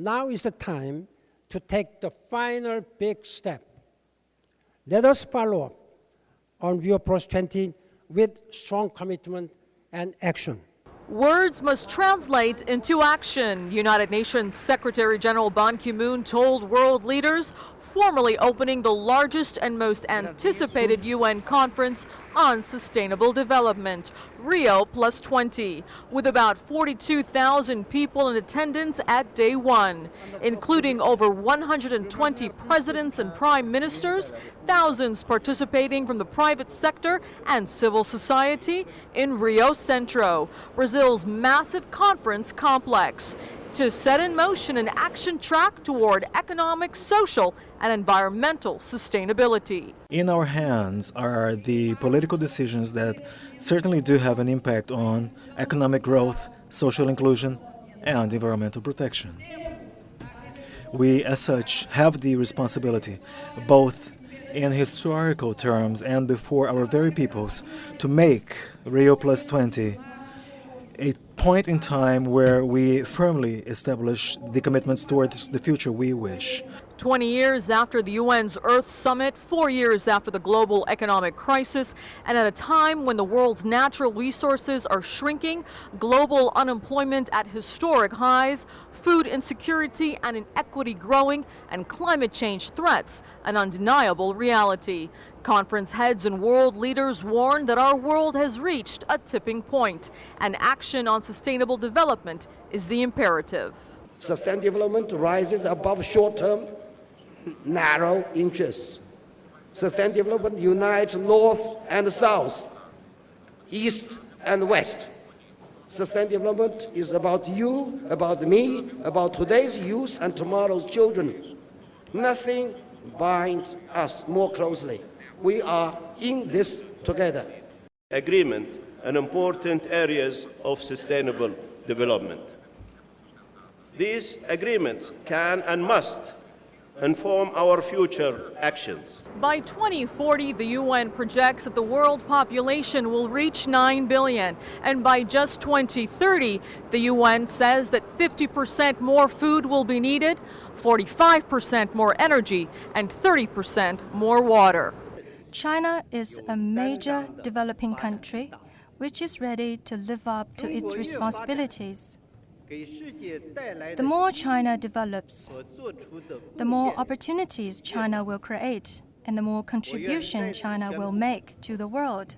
now is the time to take the final big step. Let us follow up on Rio+20 with strong commitment and action. Words must translate into action, United Nations Secretary General Ban Ki-moon told world leaders, formally opening the largest and most anticipated UN conference on sustainable development, Rio+20, with about 42,000 people in attendance at day one, including over 120 presidents and prime ministers, thousands participating from the private sector and civil society in Rio Centro, Brazil's massive conference complex, to set in motion an action track toward economic, social, and environmental sustainability. In our hands are the political decisions that certainly do have an impact on economic growth, social inclusion, and environmental protection. We, as such, have the responsibility, both in historical terms and before our very peoples, to make Rio+20 a point in time where we firmly establish the commitments towards the future we wish. 20 years after the UN's Earth Summit, 4 years after the global economic crisis, and at a time when the world's natural resources are shrinking, global unemployment at historic highs, food insecurity and inequity growing, and climate change threats an undeniable reality. Conference heads and world leaders warn that our world has reached a tipping point, and action on sustainable development is the imperative. Sustainable development rises above short-term, narrow interests. Sustainable development unites North and South, East and West. Sustainable development is about you, about me, about today's youth and tomorrow's children. Nothing binds us more closely. We are in this together. Agreement on important areas of sustainable development. These agreements can and must inform our future actions. By 2040, the UN projects that the world population will reach 9 billion. And by just 2030, the UN says that 50% more food will be needed, 45% more energy, and 30% more water. China is a major developing country which is ready to live up to its responsibilities. The more China develops, the more opportunities China will create and the more contribution China will make to the world.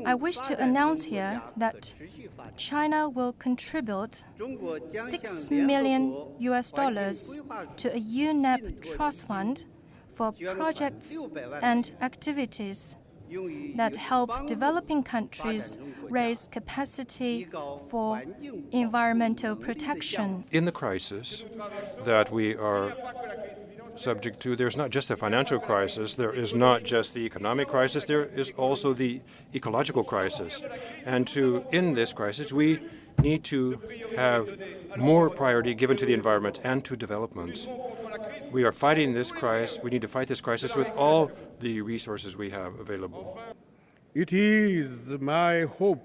I wish to announce here that China will contribute $6 million to a UNEP trust fund for projects and activities that help developing countries raise capacity for environmental protection. In the crisis that we are subject to, there's not just a financial crisis, there is not just the economic crisis, there is also the ecological crisis. And to end this crisis, we need to have more priority given to the environment and to development. We are fighting this crisis. We need to fight this crisis with all the resources we have available. It is my hope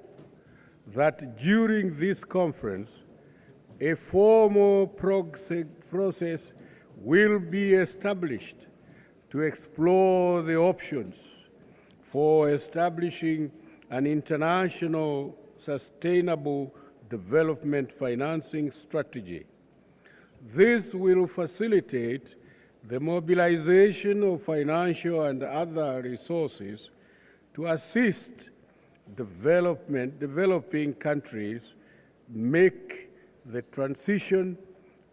that during this conference, a formal process will be established to explore the options for establishing an international sustainable development financing strategy. This will facilitate the mobilization of financial and other resources to assist developing countries make the transition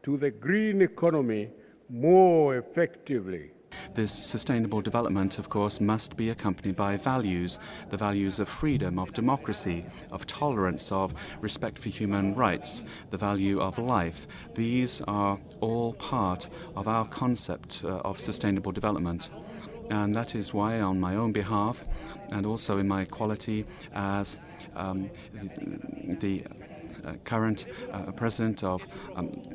to the green economy more effectively. This sustainable development, of course, must be accompanied by values, the values of freedom, of democracy, of tolerance, of respect for human rights, the value of life. These are all part of our concept of sustainable development. And that is why, on my own behalf, and also in my quality as the current president of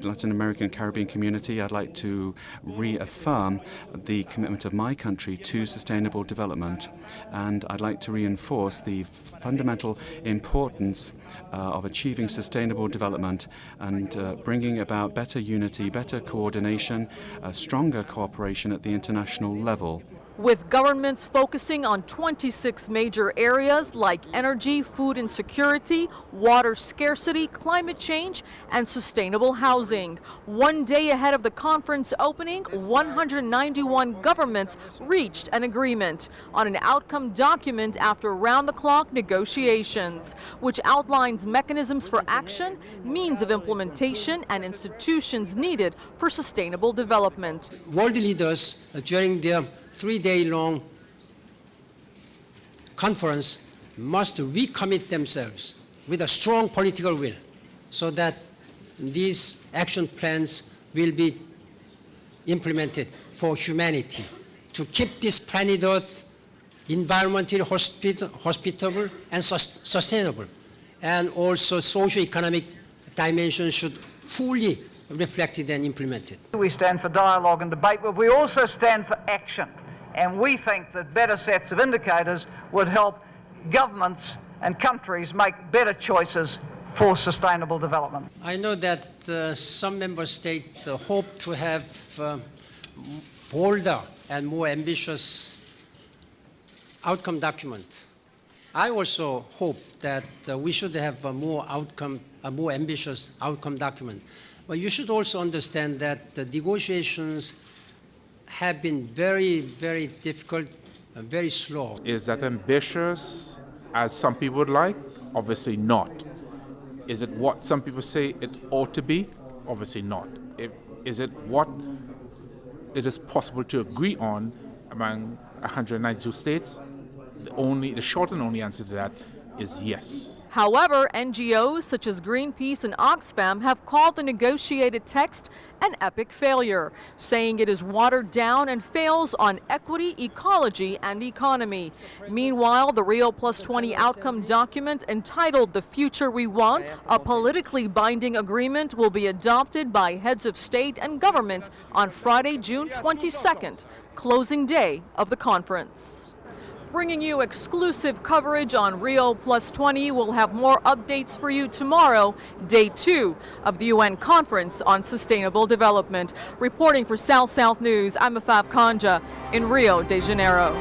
Latin American and Caribbean community, I'd like to reaffirm the commitment of my country to sustainable development, and I'd like to reinforce the fundamental importance of achieving sustainable development and bringing about better unity, better coordination, stronger cooperation at the international level. With governments focusing on 26 major areas like energy, food insecurity, water scarcity, climate change, and sustainable housing. One day ahead of the conference opening, 191 governments reached an agreement on an outcome document after round-the-clock negotiations, which outlines mechanisms for action, means of implementation, and institutions needed for sustainable development. World leaders, during their 3-day-long conference, must recommit themselves with a strong political will so that these action plans will be implemented for humanity, to keep this planet Earth environmentally hospitable and sustainable. And also socio-economic dimensions should fully reflected and implemented. We stand for dialogue and debate, but we also stand for action. And we think that better sets of indicators would help governments and countries make better choices for sustainable development. I know that some member states hope to have bolder and more ambitious outcome document. I also hope that we should have a more ambitious outcome document. But you should also understand that the negotiations have been very, very difficult and very slow. Is that ambitious as some people would like? Obviously not. Is it what some people say it ought to be? Obviously not. Is it what it is possible to agree on among 192 states? The short and only answer to that is yes. However, NGOs such as Greenpeace and Oxfam have called the negotiated text an epic failure, saying it is watered down and fails on equity, ecology, and economy. Meanwhile, the Rio+20 outcome document entitled The Future We Want, a politically binding agreement, will be adopted by heads of state and government on Friday, June 22nd, closing day of the conference. Bringing you exclusive coverage on Rio+20. We'll have more updates for you tomorrow, day 2 of the UN Conference on Sustainable Development. Reporting for South News, I'm Afaf Kanja in Rio de Janeiro.